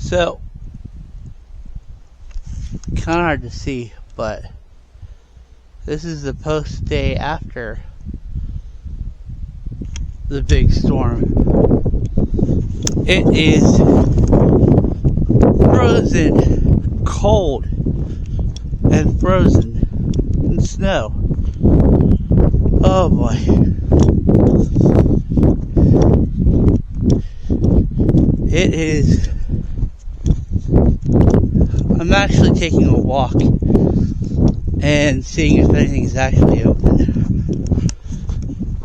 So, kind of hard to see, but this is the post day after the big storm. It is frozen, cold, and frozen in snow. Oh boy. It is. I'm actually taking a walk and seeing if anything's actually open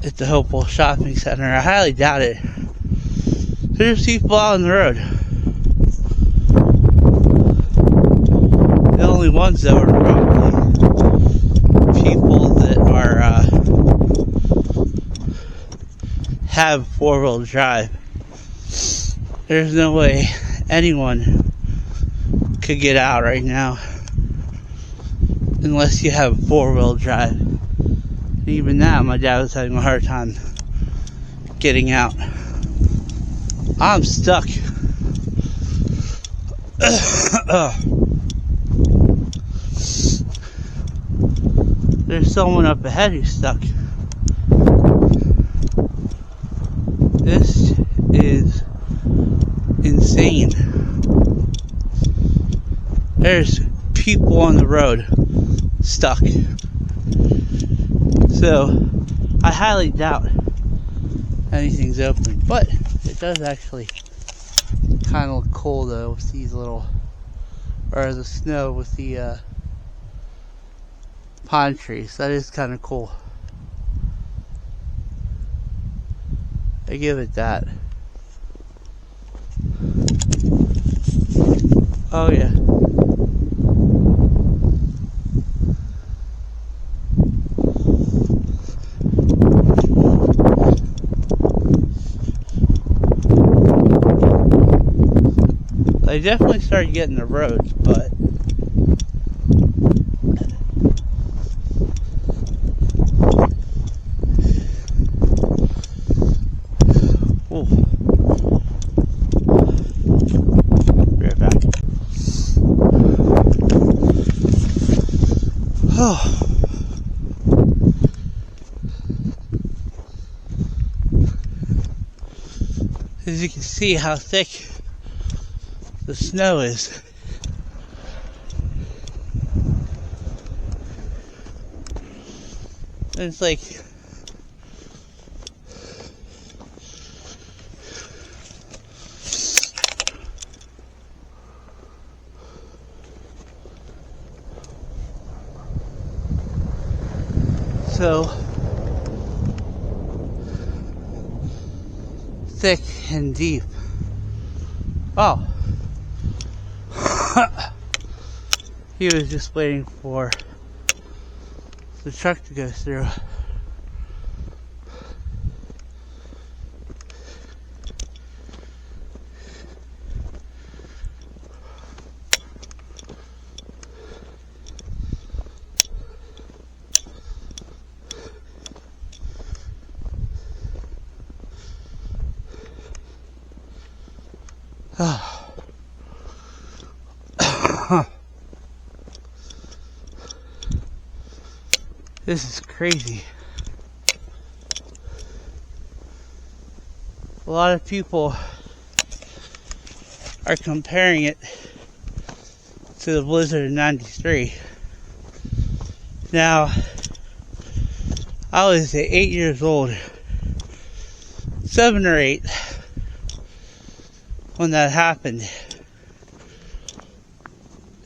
at the Hopewell Shopping Center. I highly doubt it. There's people out on the road. The only ones that were probably people that are have four-wheel drive. There's no way anyone could get out right now unless you have four-wheel drive. And even that, my dad was having a hard time getting out. I'm stuck. There's someone up ahead who's stuck. This is insane. There's people on the road stuck. So, I highly doubt anything's open. But it does actually kind of look cool though with these little, or the snow with the pine trees. That is kind of cool. I give it that. Oh yeah. They definitely started getting the roads, but right back. Oh. As you can see how thick the snow is. And it's like so thick and deep. Oh. He was just waiting for the truck to go through. This is crazy. A lot of people are comparing it to the blizzard of '93. Now, I was 8 years old, 7 or 8, when that happened.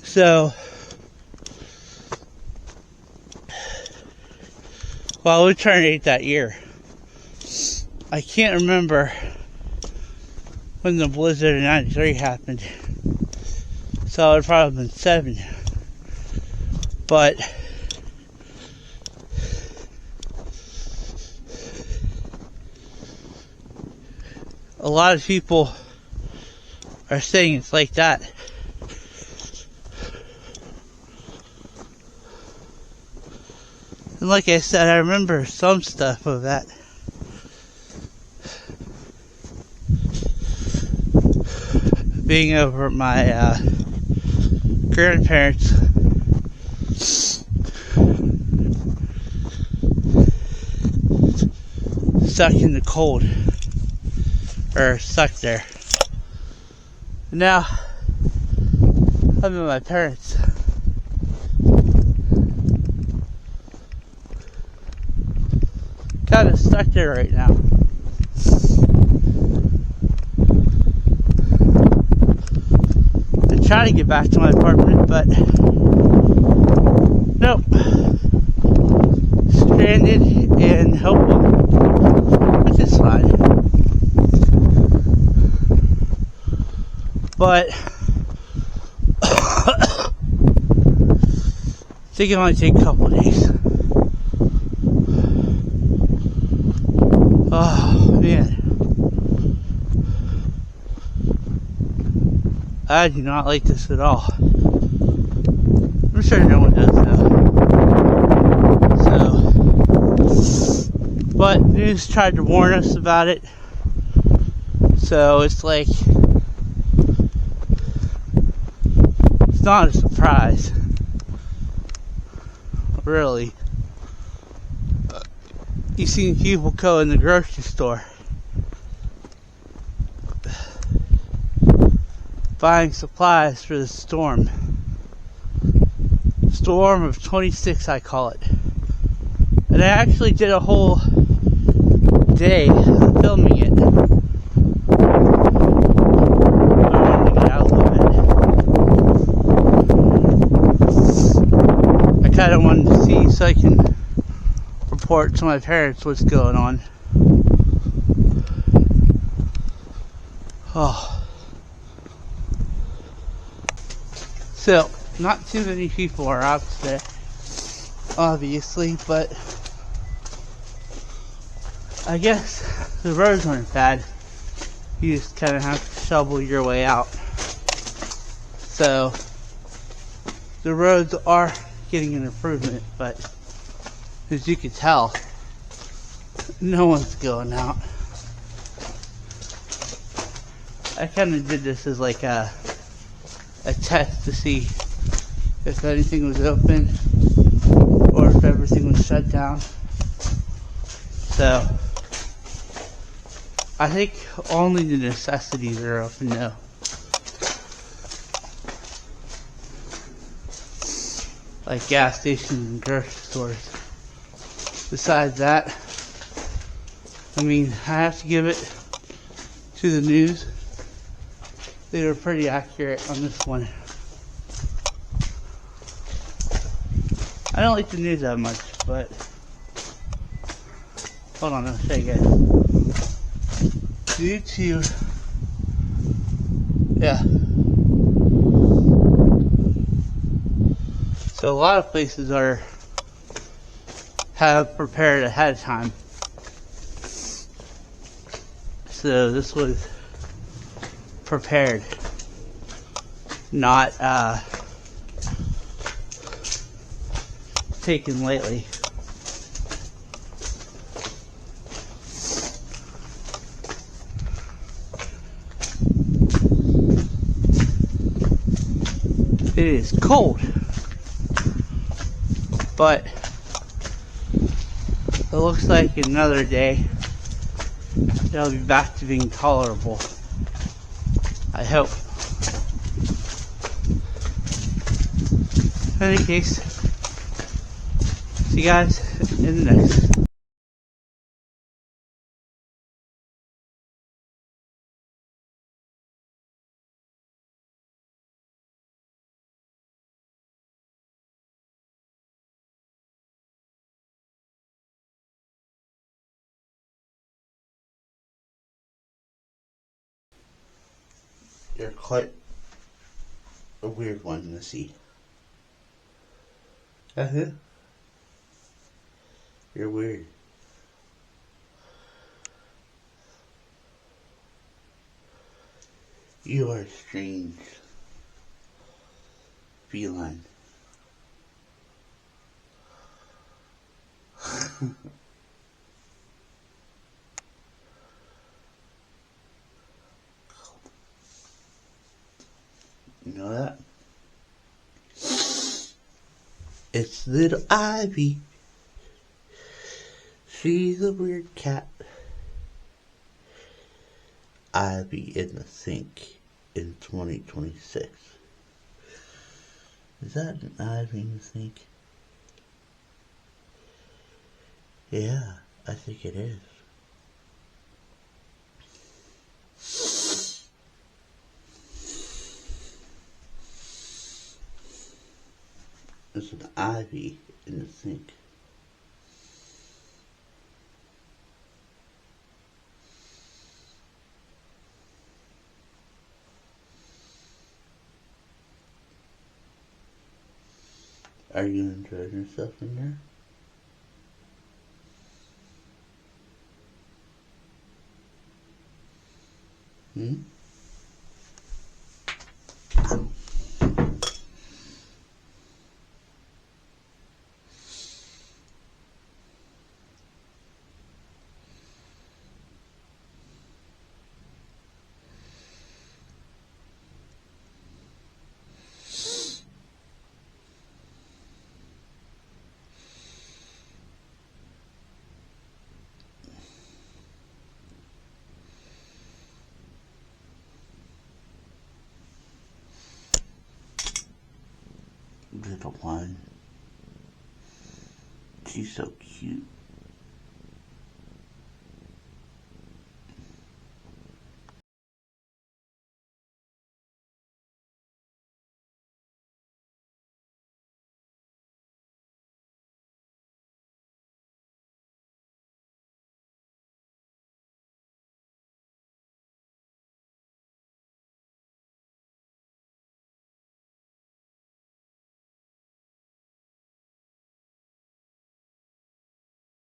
So, well, we turned 8 that year. I can't remember when the blizzard of '93 happened. So I would probably been 7. But a lot of people are saying it's like that. And like I said, I remember some stuff of that. being over at my grandparents. Stuck in the cold, or stuck there. And now I'm at my parents. Kind of stuck there right now. I try to get back to my apartment, but nope. Stranded in Hopewell, which is fine. But I think it might take a couple of days. Oh man, I do not like this at all. I'm sure no one does though. So, but news tried to warn us about it. So it's like, it's not a surprise. Really. You seen people go in the grocery store buying supplies for the storm. Storm of 26, I call it. And I actually did a whole day filming it. I wanted to get out a little bit. I kind of wanted to see so I can report to my parents what's going on. Oh. So, not too many people are out today, obviously, but I guess the roads aren't bad. You just kind of have to shovel your way out. So, the roads are getting an improvement, but as you can tell, no one's going out. I kind of did this as like a test to see if anything was open or if everything was shut down. So, I think only the necessities are open now. Like gas stations and grocery stores. Besides that, I mean, I have to give it to the news. They were pretty accurate on this one. I don't like the news that much, but hold on, I'll show you guys. Due to, yeah. So a lot of places have prepared ahead of time. So this was prepared, not taken lightly. It is cold, but it looks like another day it'll be back to being tolerable. I hope. In any case, see you guys in the next. You're quite a weird one to see. You're weird. You are strange. Feline. It's little Ivy. She's a weird cat. Ivy in the sink in 2026. Is that an Ivy in the sink? Yeah, I think it is. There's an Ivy in the sink. Are you enjoying yourself in there? Hmm? Little one. She's so cute.